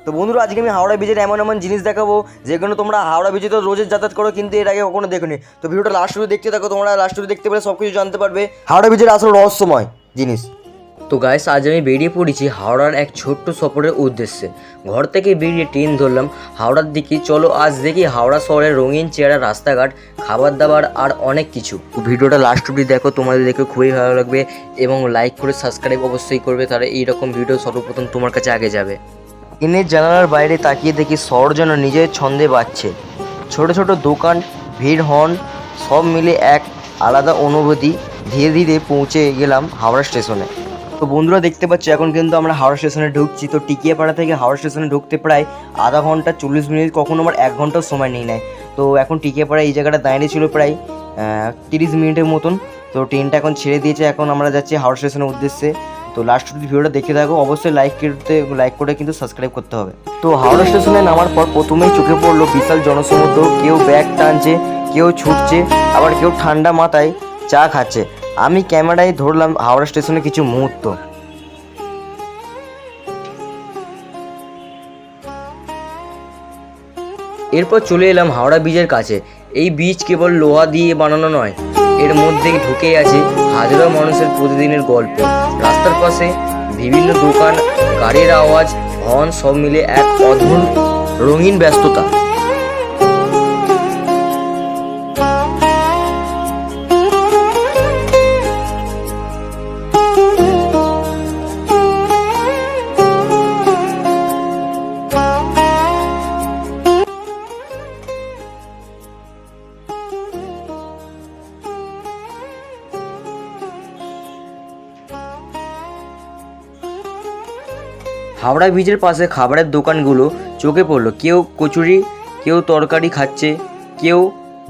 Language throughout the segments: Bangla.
তো বন্ধুরা আজকে আমি হাওড়া ব্রিজের এমন এমন জিনিস দেখাবো যেগুলো তোমরা হাওড়া ব্রিজে তো রোজের যাতায়াত করো কিন্তু এর আগে কখনো দেখোনি। তো ভিডিওটা লাস্ট অবধি দেখতে থাকো, তোমরা লাস্ট অবধি দেখতে পেলে সব কিছু জানতে পারবে হাওড়া ব্রিজের আসল রহস্যময় জিনিস। তো গাইস, আজ আমি বেরিয়ে পড়েছি হাওড়ার এক ছোট্ট সফরের উদ্দেশ্যে। ঘর থেকে বেরিয়ে ট্রেন ধরলাম হাওড়ার দিকে। চলো আজ দেখি হাওড়া শহরের রঙিন চেহারা, রাস্তাঘাট, খাবার দাবার আর অনেক কিছু। ভিডিওটা লাস্ট অবধি দেখো, তোমাদের দেখে খুবই ভালো লাগবে এবং লাইক করে সাবস্ক্রাইব অবশ্যই করবে, তাহলে এইরকম ভিডিও সর্বপ্রথম তোমার কাছে আগে যাবে। ট্রেনের জানালার বাইরে তাকিয়ে দেখি শহর যেন নিজের ছন্দে বাজছে। ছোট ছোট দোকান, ভিড়, হর্ন সব মিলে এক আলাদা অনুভূতি। ধীরে ধীরে পৌঁছে গেলাম হাওড়া স্টেশনে। তো বন্ধুরা দেখতে পাচ্ছি এখন কিন্তু আমরা হাওড়া স্টেশনে ঢুকছি। তো টিকিয়াপাড়া থেকে হাওড়া স্টেশনে ঢুকতে প্রায় আধা ঘন্টা 40 মিনিট, কখনো আমার 1 ঘন্টাও সময় নিয়ে নেয়। তো এখন টিকিয়াপাড়া এই জায়গাটা দাঁড়িয়ে ছিল প্রায় 30 মিনিটের মতন। তো ট্রেনটা এখন ছেড়ে দিয়েছে, এখন আমরা যাচ্ছি হাওড়া স্টেশনের উদ্দেশ্যে। তো লাস্ট ভিডিওটা দেখে থাকো, অবশ্যই লাইক করে কিন্তু সাবস্ক্রাইব করতে হবে। তো হাওড়া স্টেশনে নামার পর প্রথমেই চোখে পড়লো বিশাল জনসমুদ্র। কেউ ব্যাগ টানছে, কেউ ছুটছে, আবার কেউ ঠান্ডা মাথায় চা খাচ্ছে। আমি ক্যামেরায় ধরলাম হাওড়া স্টেশনে কিছু মুহূর্ত। এরপর চলে এলাম হাওড়া ব্রিজের কাছে। এই ব্রিজ কেবল লোহা দিয়ে বানানো নয়, এর মধ্যে ঢুকে আছে হাজারো মানুষের প্রতিদিনের গল্প। রাস্তার পাশে বিভিন্ন দোকান, গাড়ির আওয়াজ, হর্ন সব মিলে এক অদ্ভুত রঙিন ব্যস্ততা। হাওড়া ব্রিজের পাশে খাবারের দোকানগুলো চোখে পড়লো। কেউ কচুরি, কেউ তরকারি খাচ্ছে, কেউ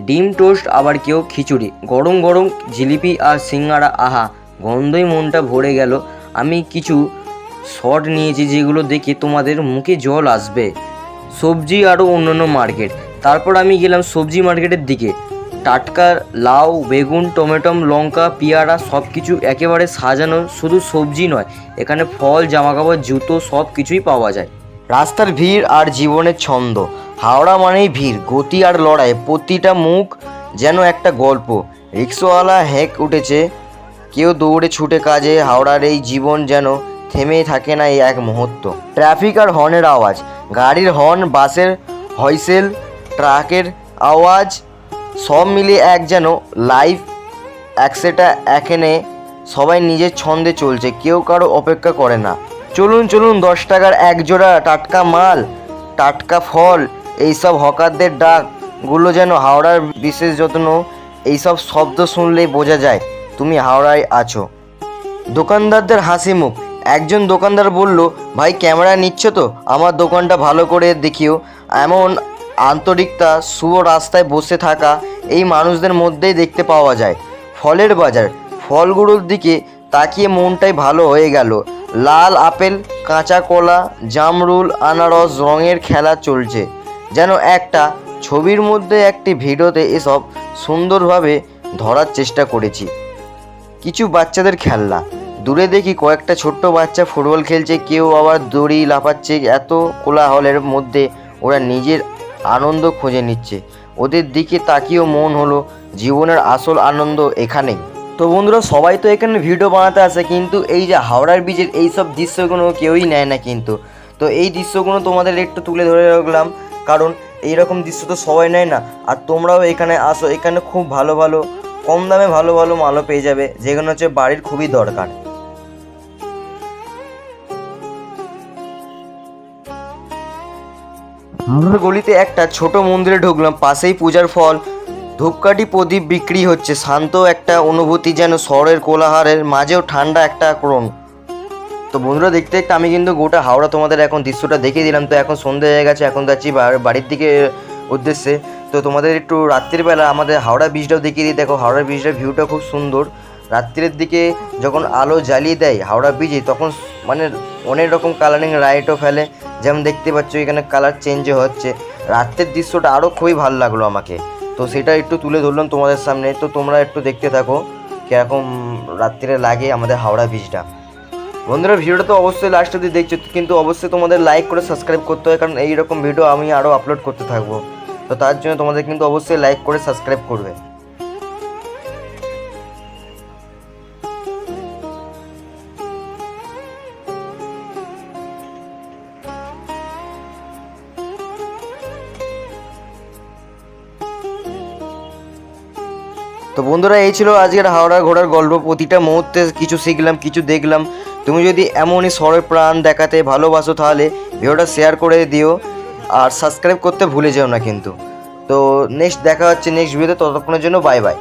ডিম টোস্ট, আবার কেউ খিচুড়ি। গরম গরম জিলিপি আর সিঙ্গারা, আহা গন্ধই মনটা ভরে গেল। আমি কিছু শট নিয়েছি যেগুলো দেখে তোমাদের মুখে জল আসবে। সবজি আরও অন্যান্য মার্কেট। তারপর আমি গেলাম সবজি মার্কেটের দিকে। টাটকা লাউ, বেগুন, টমেটো, লঙ্কা, পেয়ারা সব কিছু একেবারে সাজানো। শুধু সবজি নয়, এখানে ফল, জামাকাপড়, জুতো সব কিছুই পাওয়া যায়। রাস্তার ভিড় আর জীবনের ছন্দ। হাওড়া মানেই ভিড়, গতি আর লড়াই। প্রতিটা মুখ যেন একটা গল্প। রিক্সাওয়ালা হেঁক উঠেছে, কেউ দৌড়ে ছুটে কাজে। হাওড়ার এই জীবন যেন থেমেই থাকে না এই এক মুহূর্ত। ট্রাফিক আর হর্নের আওয়াজ, গাড়ির হর্ন, বাসের হুইসেল, ট্রাকের আওয়াজ সব মিলিয়ে এক যেন লাইভ একসেটা। এখানে সবাই নিজের ছন্দে চলছে, কেউ কারো অপেক্ষা করে না। চলুন চলুন, 10 টাকার এক জোড়া টাটকা মাল, টাটকা ফল, এইসব হকারদের ডাকগুলো যেন হাওড়ার বিশেষ যত্ন। এইসব শব্দ শুনলেই বোঝা যায় তুমি হাওড়ায় আছো। দোকানদারদের হাসি মুখ। একজন দোকানদার বলল, ভাই ক্যামেরা নিচ্ছ তো, আমার দোকানটা ভালো করে দেখিও। এমন আন্তরিকতা শুভ রাস্তায় বসে থাকা এই মানুষদের মধ্যেই দেখতে পাওয়া যায়। ফলের বাজার, ফলগুলোর দিকে তাকিয়ে মনটাই ভালো হয়ে গেল। লাল আপেল, কাঁচা কলা, জামরুল, আনারস, রঙের খেলা চলছে যেন একটা ছবির মধ্যে। একটি ভিডিওতে এসব সুন্দরভাবে ধরার চেষ্টা করেছি। কিছু বাচ্চাদের খেলনা, দূরে দেখি কয়েকটা ছোট্ট বাচ্চা ফুটবল খেলছে, কেউ আবার দড়ি লাফাচ্ছে। এত কোলাহলের মধ্যে ওরা নিজের আনন্দ খুঁজে নিচ্ছে। ওদের দিকে তাকিয়েও মন হলো জীবনের আসল আনন্দ এখানেই। তো বন্ধুরা সবাই তো এখানে ভিডিও বানাতে আসে, কিন্তু এই যে হাওড়ার ব্রিজের এই সব দৃশ্যগুলো কেউই নেয় না কিন্তু। তো এই দৃশ্যগুলো তোমাদের একটু তুলে ধরে রাখলাম, কারণ এইরকম দৃশ্য তো সবাই নেয় না। আর তোমরাও এখানে আসো, এখানে খুব ভালো ভালো কম দামে ভালো ভালো মালও পেয়ে যাবে, যেগুলো হচ্ছে বাড়ির খুবই দরকার। হাওড়ার গলিতে একটা ছোট মন্দিরে ঢুকলাম, পাশেই পূজার ফল, ধূপকাঠি, প্রদীপ বিক্রি হচ্ছে। শান্ত একটা অনুভূতি, যেন শহরের কোলাহলের মাঝেও ঠান্ডা একটা কোণ। তো বন্ধুরা দেখতে দেখতে আমি কিন্তু গোটা হাওড়া তোমাদের এখন দৃশ্যটা দেখিয়ে দিলাম। তো এখন সন্ধ্যে হয়ে গেছে, এখন যাচ্ছি বাড়ির দিকে উদ্দেশ্যে। তো তোমাদের একটু রাত্রিবেলা আমাদের হাওড়া ব্রিজটাও দেখিয়ে দিই। দেখো হাওড়া ব্রিজটার ভিউটা খুব সুন্দর। রাত্রের দিকে যখন আলো জ্বালিয়ে দেয় হাওড়া ব্রিজে, তখন মানে অনেক রকম কালারিং লাইটও ফেলে, যেমন দেখতে পাচ্ছ এখানে কালার চেঞ্জ হচ্ছে। রাত্রের দৃশ্যটা আরও খুবই ভালো লাগলো আমাকে, তো সেটা একটু তুলে ধরলাম তোমাদের সামনে। তো তোমরা একটু দেখতে থাকো কীরকম রাত্রে লাগে আমাদের হাওড়া ব্রিজটা। বন্ধুরা ভিডিওটা তো অবশ্যই লাস্ট অবধি দেখছো, কিন্তু অবশ্যই তোমাদের লাইক করে সাবস্ক্রাইব করতে হয়, কারণ এইরকম ভিডিও আমি আরও আপলোড করতে থাকবো। তো তার জন্য তোমাদের কিন্তু অবশ্যই লাইক করে সাবস্ক্রাইব করবে। তো বন্ধুরা এই ছিল আজকের হাওড়া ঘোড়ার গল্প। প্রতিটা মুহূর্তে কিছু শিখলাম, কিছু দেখলাম। তুমি যদি এমনই সরল প্রাণ দেখাতে ভালোবাসো তাহলে ভিডিওটা শেয়ার করে দিও, আর সাবস্ক্রাইব করতে ভুলে যেও না কিন্তু। তো নেক্সট দেখা হচ্ছে নেক্সট ভিডিওতে, ততক্ষণের জন্য বাই বাই।